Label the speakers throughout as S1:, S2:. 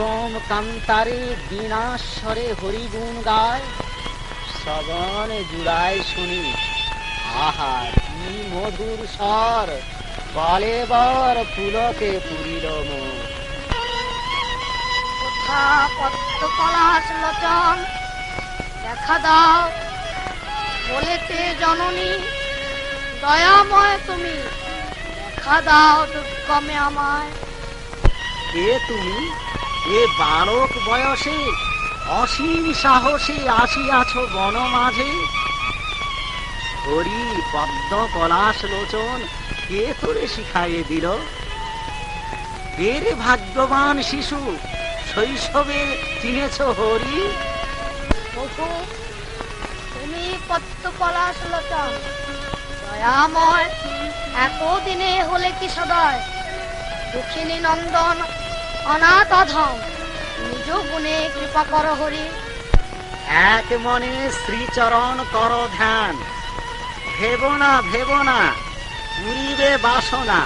S1: দুর্গম কান্তারে বিনাশ্বরে হরিগুণ গায়, শ্রবণ জুড়ায় শুনি আহা কি মধুর স্বর, বলে বর পুলকে পুরিল মন।
S2: কোথা পদ্ম পলাশ লোচন দেখা দাও, বলেতে জননী দয়াময় তুমি, দেখা দাও দুর্গমে আমায়।
S1: কে তুমি? এ বালক বয়সে অসীম সাহসে আসিয়াছ বন মাঝে। হরি পদ্ম পলাশ লোচন কে তোরে শিখাইয়ে দিল? কে রে ভাগ্যবান শিশু শৈশবে চিনেছ হরি?
S2: প্রভু তুমি পদ্ম পলাশ লোচন দয়াময়, এতদিনে হলে কি সদয় দুঃখিনী নন্দন অনাথ অধম, নিজ গুণে কৃপা কর হরি।
S1: এক মনে শ্রীচরণ কর ধ্যান, ভেব না পুরিবে বাসনা,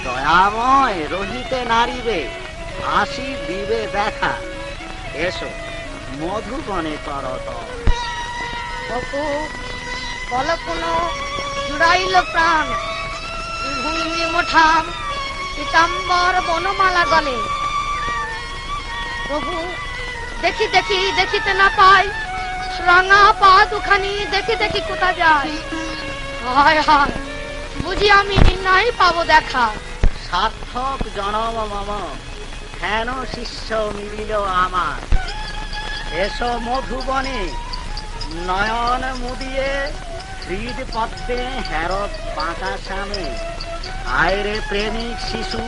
S1: দয়াময় রহিতে নারিবে হাসি দিবে দেখা, এসো মধুবনে করত।
S2: প্রভু বল কোন জুড়াইল প্রাণ, ভূমি মোঠাম পীতাম্বর বনমালা গলে। প্রভু দেখি দেখি দেখিতে না পাই, রাঙা পা দুখানি দেখি দেখি কোথা যায়। হায় হায় বুঝি আমি নাই পাবো দেখা।
S1: সার্থক জনম মম হেন শিষ্য মিলিল আমার, এসো মধুবনে নয়ন মুদিয়ে হৃদ পদ্মে হেরত পাকা সামে, আয়রে প্রেমিক শিশু